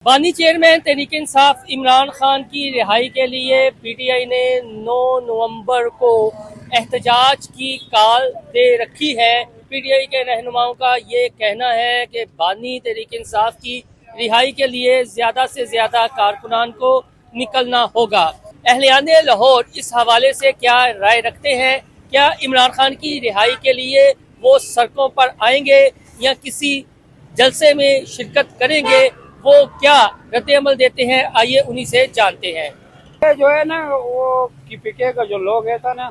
बानी चेयरमैन तहरीक इंसाफ इमरान खान की रिहाई के लिए पीटीआई ने 9 नवंबर को एहतजाज की कॉल दे रखी है। पीटीआई के रहनुमाओं का ये कहना है कि बानी तहरीक इंसाफ की रिहाई के लिए ज्यादा से ज्यादा कारकुनान को निकलना होगा। अहलियाने लाहौर इस हवाले से क्या राय रखते हैं? क्या इमरान खान की रिहाई के लिए वो सड़कों पर आएंगे या किसी जलसे में शिरकत करेंगे? वो क्या रद्द-ए-अमल देते हैं, आइए उन्हीं से जानते हैं। ये जो है ना, वो पीपीके का जो लोग है था ना,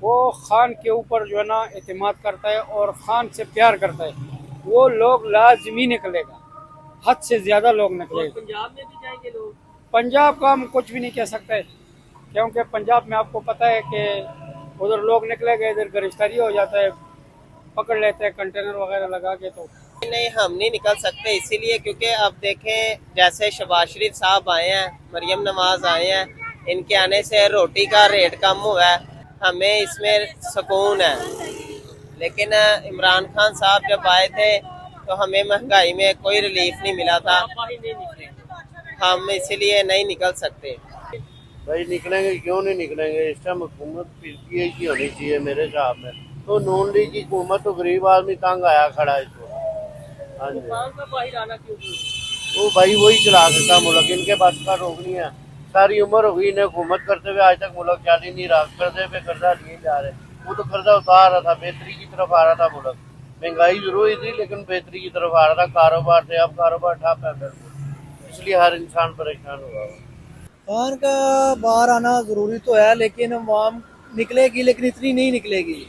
वो खान के ऊपर जो है ना एतमाद करता है और खान से प्यार करता है। वो लोग लाजमी निकलेगा, हद से ज्यादा लोग निकलेगा। पंजाब में भी जाएंगे लोग? पंजाब का हम कुछ भी नहीं कह सकते, क्योंकि पंजाब में आपको पता है कि उधर लोग निकलेंगे, इधर गिरफ्तारी हो जाता है, पकड़ लेते हैं कंटेनर वगैरह लगा के। तो नहीं, हम नहीं निकल सकते इसीलिए क्योंकि अब देखें जैसे शहबाज शरीफ साहब आए हैं, मरियम नवाज आए हैं, इनके आने से रोटी का रेट कम हुआ है, हमें इसमें सुकून है। लेकिन इमरान खान साहब जब आए थे तो हमें महंगाई में कोई रिलीफ नहीं मिला था, हम इसीलिए नहीं निकल सकते। भाई निकलेंगे क्यों नहीं निकलेंगे? इस टाइम हुकूमत पीटीआई की होनी चाहिए मेरे हिसाब में। तो नून लीग की हुकूमत तो गरीब आदमी तंग आया खड़ा है इसको। हाँ जी, वो भाई वही चला सकता मुल्क, इनके पास का रोक नहीं है। सारी उम्र हो गई इन्हें हुकूमत करते हुए, आज तक मुल्क चल ही नहीं रहा। कर्जे पे कर्जा लिए जा रहे, वो तो कर्जा उतार रहा था, बेहतरी की तरफ आ रहा था मुल्क। महंगाई जरूर थी लेकिन बेहतरी की तरफ आ रहा था कारोबार से। अब कारोबार ठप है बिल्कुल, इसलिए हर इंसान परेशान हुआ। खान का बाहर आना ज़रूरी तो है, लेकिन अवाम निकलेगी, लेकिन इतनी नहीं निकलेगी।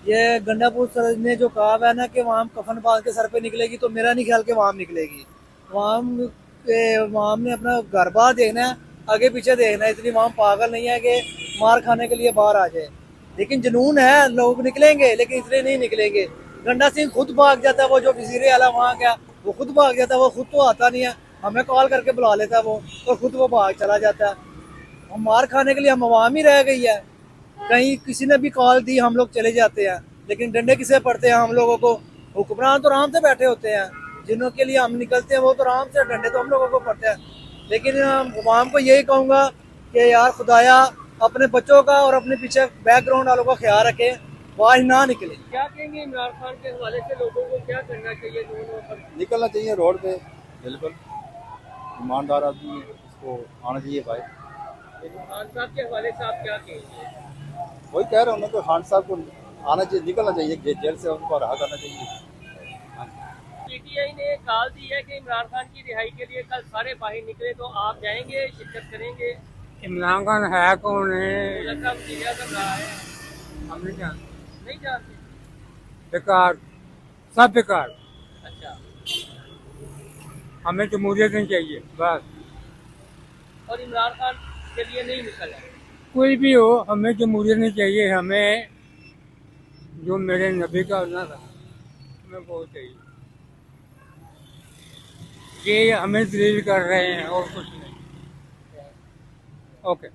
ये गंडापुर सर ने जो कहा है ना कि वाम कफन बांध के सर पे निकलेगी, तो मेरा नहीं ख्याल कि वाम निकलेगी। वाम ने अपना घर बार देखना है, आगे पीछे देखना है। इतनी वाम पागल नहीं है कि मार खाने के लिए बाहर आ जाए, लेकिन जुनून है, लोग निकलेंगे लेकिन इतने नहीं निकलेंगे। गंडा सिंह खुद भाग जाता है, वो जो वजीर आला वहाँ गया वो खुद भाग जाता है। वो खुद तो आता नहीं है, हमें कॉल करके बुला लेता है वो, और खुद वो भाग चला जाता है। हम मार खाने के लिए हम अवाम ही रह गई है। कहीं किसी ने भी कॉल दी हम लोग चले जाते हैं, लेकिन डंडे किसे पड़ते हैं हम लोगों को? हुक्मरान तो आराम से बैठे होते हैं, जिन्हों के लिए हम निकलते हैं वो तो आराम से, डंडे तो हम लोगों को पड़ते हैं। लेकिन अवाम को यही कहूँगा कि यार खुदाया अपने बच्चों का और अपने पीछे बैकग्राउंड वालों का ख्याल रखे, बाहर ना निकले। क्या कहेंगे इमरान खान के हवाले से लोगों को क्या करना चाहिए? निकलना चाहिए रोड पे, बिल्कुल ईमानदार आदमी है, उसको आना चाहिए भाई। खान साहब के हवाले से आप क्या कहेंगे? वही कह रहे हैं उनको, खान साहब को आना चाहिए, निकलना चाहिए, जेल से उनको रहा करना चाहिए। पीटीआई ने कॉल दी है कि इमरान खान की रिहाई के लिए कल सारे बाहर निकले, तो आप जाएंगे, शिरकत करेंगे? इमरान खान है कौन है? हम नहीं जानते। बेकार, सब बेकार। अच्छा, हमें जमहूरियत नहीं चाहिए बस। और इमरान खान के लिए नहीं निकला? कोई भी हो, हमें जमहूरियत नहीं चाहिए। हमें जो मेरे नबी का होना था हमें वो चाहिए। ये हमें दलील कर रहे हैं और कुछ नहीं। ओके।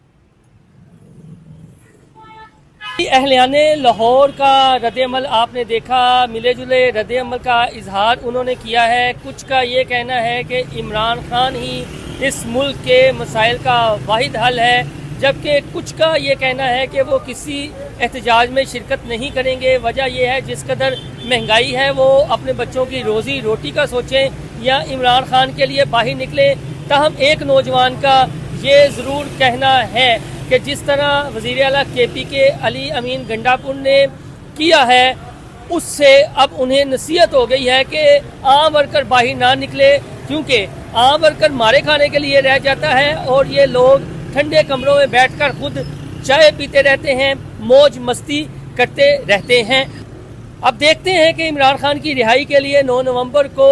अहलियाने लाहौर का रद्द-ए-अमल आपने देखा, मिले जुले रद्द-ए-अमल का इजहार उन्होंने किया है। कुछ का ये कहना है कि इमरान खान ही इस मुल्क के मसाइल का वाहिद हल है, जबकि कुछ का ये कहना है कि वो किसी एहतजाज में शिरकत नहीं करेंगे। वजह यह है जिस कदर महंगाई है वो अपने बच्चों की रोज़ी रोटी का सोचें या इमरान खान के लिए बाहर निकलें। ताहम एक नौजवान का ये ज़रूर कहना है कि जिस तरह वज़ीर आला KP के अली अमीन गंडापुर ने किया है, उससे अब उन्हें नसीहत हो गई है कि आम वर्कर बाहर ना निकले, क्योंकि आम वर्कर मारे खाने के लिए रह जाता है और ये लोग ठंडे कमरों में बैठकर खुद चाय पीते रहते हैं, मौज मस्ती करते रहते हैं। अब देखते हैं कि इमरान खान की रिहाई के लिए 9 नवंबर को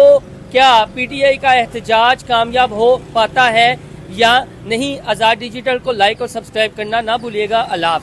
क्या पीटीआई का एहतजाज कामयाब हो पाता है या नहीं। आज़ाद डिजिटल को लाइक और सब्सक्राइब करना ना भूलिएगा। अल्लाह।